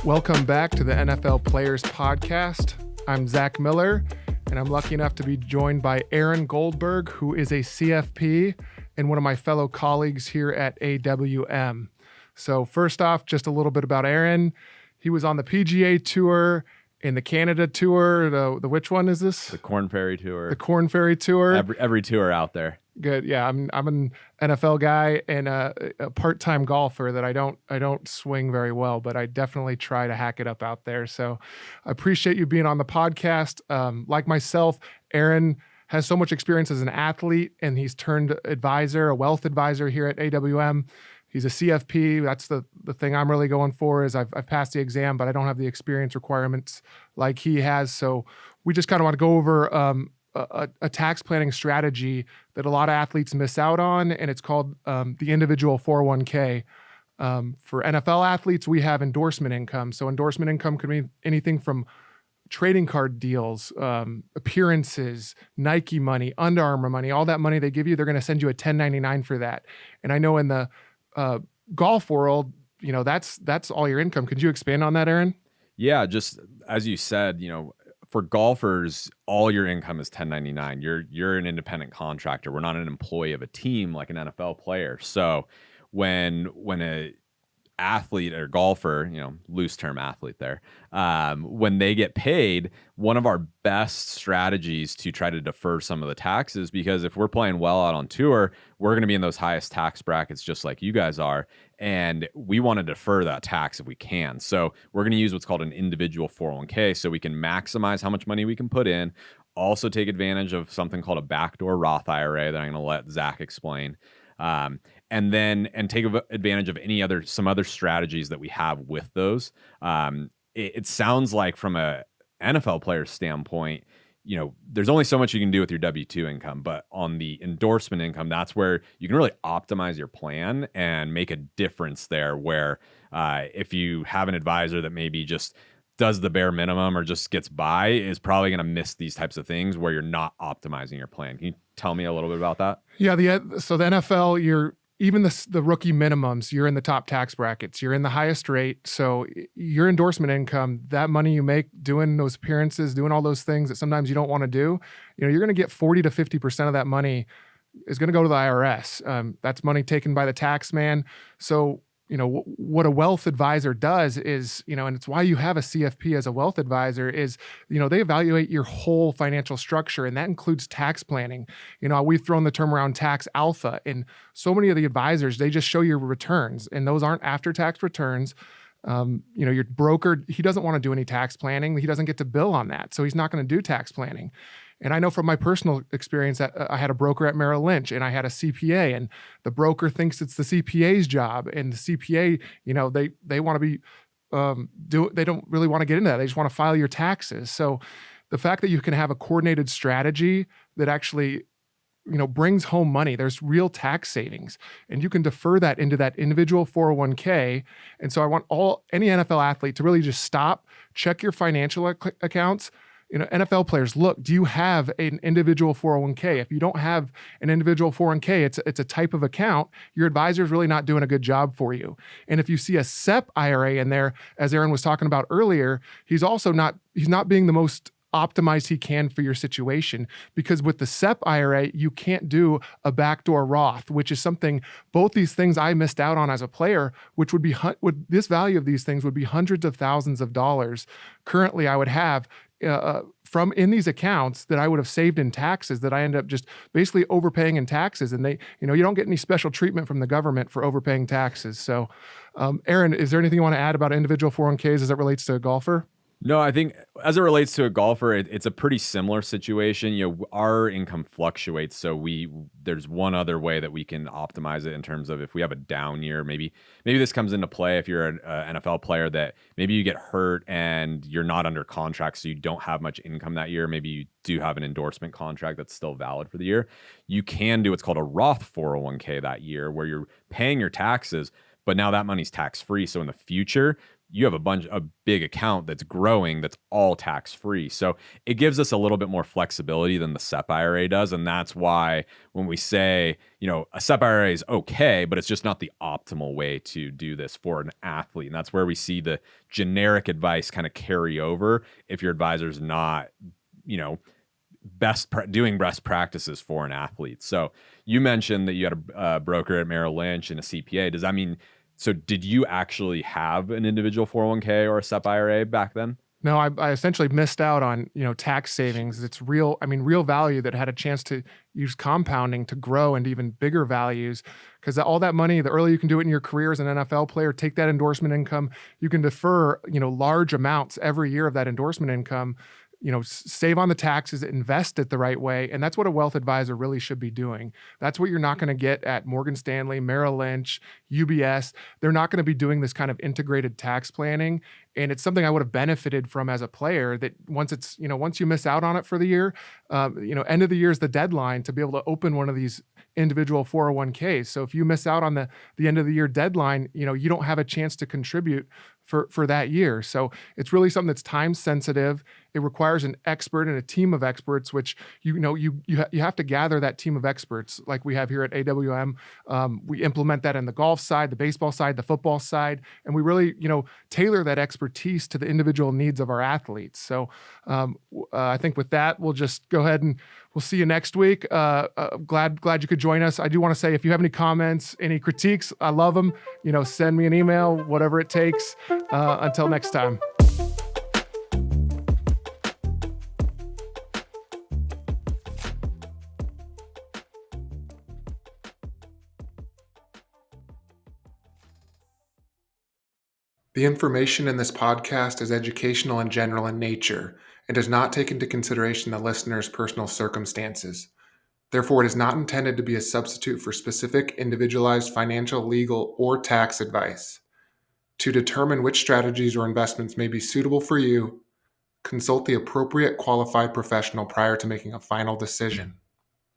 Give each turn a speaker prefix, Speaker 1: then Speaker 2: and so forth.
Speaker 1: Welcome back to the NFL Players Podcast. I'm Zach Miller, and I'm lucky enough to be joined by Aaron Goldberg, who is a CFP and one of my fellow colleagues here at AWM. So first off, just a little bit about Aaron. He was on the PGA Tour, in the Canada Tour, the which one is this?
Speaker 2: The Korn Ferry Tour.
Speaker 1: The Korn Ferry Tour.
Speaker 2: Every tour out there.
Speaker 1: Good. Yeah, I'm an NFL guy and a part-time golfer that I don't swing very well, but I definitely try to hack it up out there. So I appreciate you being on the podcast. Like myself, Aaron has so much experience as an athlete, and he's turned advisor, a wealth advisor here at AWM. He's a CFP. That's the thing I'm really going for is I've passed the exam, but I don't have the experience requirements like he has. So we just kind of want to go over a tax planning strategy that a lot of athletes miss out on, and it's called the individual 401k. For NFL athletes, we have endorsement income. So endorsement income could mean anything from trading card deals, appearances, Nike money, Under Armour money, all that money they give you, they're going to send you a 1099 for that. And I know in the golf world, that's all your income. Could you expand on that, Aaron?
Speaker 2: Yeah, just as you said, for golfers, all your income is 1099. You're an independent contractor. We're not an employee of a team like an NFL player. So when a athlete or golfer, loose term athlete there, when they get paid, one of our best strategies to try to defer some of the taxes, because if we're playing well out on tour, we're going to be in those highest tax brackets just like you guys are, and we want to defer that tax if we can. So we're going to use what's called an individual 401k so we can maximize how much money we can put in, also take advantage of something called a backdoor Roth IRA that I'm going to let Zach explain. And take advantage of some other strategies that we have with those. It sounds like from a NFL player standpoint, there's only so much you can do with your W-2 income, but on the endorsement income, that's where you can really optimize your plan and make a difference there where if you have an advisor that maybe just does the bare minimum or just gets by, is probably going to miss these types of things where you're not optimizing your plan. Can you tell me a little bit about that?
Speaker 1: Yeah, so the NFL, even the rookie minimums, you're in the top tax brackets. You're in the highest rate. So your endorsement income, that money you make doing those appearances, doing all those things that sometimes you don't want to do, you're going to get 40 to 50% of that money is going to go to the IRS. That's money taken by the tax man. So what a wealth advisor does is, and it's why you have a CFP as a wealth advisor is, they evaluate your whole financial structure, and that includes tax planning. We've thrown the term around tax alpha, and so many of the advisors, they just show your returns, and those aren't after-tax returns. Your broker, he doesn't want to do any tax planning. He doesn't get to bill on that, so he's not going to do tax planning. And I know from my personal experience that I had a broker at Merrill Lynch and I had a CPA, and the broker thinks it's the CPA's job, and the CPA, they want to be, they don't really want to get into that. They just want to file your taxes. So the fact that you can have a coordinated strategy that actually, brings home money, there's real tax savings, and you can defer that into that individual 401k. And so I want any NFL athlete to really just stop, check your financial accounts. NFL players, look, do you have an individual 401k? If you don't have an individual 401k, it's a type of account. Your advisor is really not doing a good job for you. And if you see a SEP IRA in there, as Aaron was talking about earlier, he's not being the most optimized he can for your situation, because with the SEP IRA, you can't do a backdoor Roth, which is something, both these things I missed out on as a player, which would be, this value of these things would be hundreds of thousands of dollars. Currently, I would have from in these accounts that I would have saved in taxes that I end up just basically overpaying in taxes. And you don't get any special treatment from the government for overpaying taxes. So, Aaron, is there anything you want to add about individual 401ks as it relates to a golfer?
Speaker 2: No, I think as it relates to a golfer, it's a pretty similar situation. Our income fluctuates, so there's one other way that we can optimize it in terms of if we have a down year, maybe this comes into play if you're an NFL player that maybe you get hurt and you're not under contract, so you don't have much income that year. Maybe you do have an endorsement contract that's still valid for the year. You can do what's called a Roth 401k that year where you're paying your taxes, but now that money's tax-free. So in the future, you have a big account that's growing, that's all tax free. So it gives us a little bit more flexibility than the SEP IRA does. And that's why when we say, a SEP IRA is okay, but it's just not the optimal way to do this for an athlete. And that's where we see the generic advice kind of carry over if your advisor's not, doing best practices for an athlete. So you mentioned that you had a broker at Merrill Lynch and a CPA. Does that mean, so did you actually have an individual 401k or a SEP IRA back then?
Speaker 1: No, I essentially missed out on, tax savings. It's real value that had a chance to use compounding to grow into even bigger values. Because all that money, the earlier you can do it in your career as an NFL player, take that endorsement income, you can defer, large amounts every year of that endorsement income, save on the taxes, invest it the right way. And that's what a wealth advisor really should be doing. That's what you're not going to get at Morgan Stanley, Merrill Lynch, UBS. They're not going to be doing this kind of integrated tax planning. And it's something I would have benefited from as a player that once you miss out on it for the year, end of the year is the deadline to be able to open one of these individual 401ks. So if you miss out on the end of the year deadline, you don't have a chance to contribute for that year. So it's really something that's time sensitive. It requires an expert and a team of experts, which you have to gather that team of experts like we have here at AWM. We implement that in the golf side, the baseball side, the football side, and we really tailor that expertise to the individual needs of our athletes. So I think with that, we'll just go ahead and we'll see you next week. Glad you could join us. I do want to say, if you have any comments, any critiques, I love them. Send me an email, whatever it takes. Until next time. The information in this podcast is educational and general in nature and does not take into consideration the listener's personal circumstances. Therefore, it is not intended to be a substitute for specific individualized financial, legal, or tax advice. To determine which strategies or investments may be suitable for you, consult the appropriate qualified professional prior to making a final decision.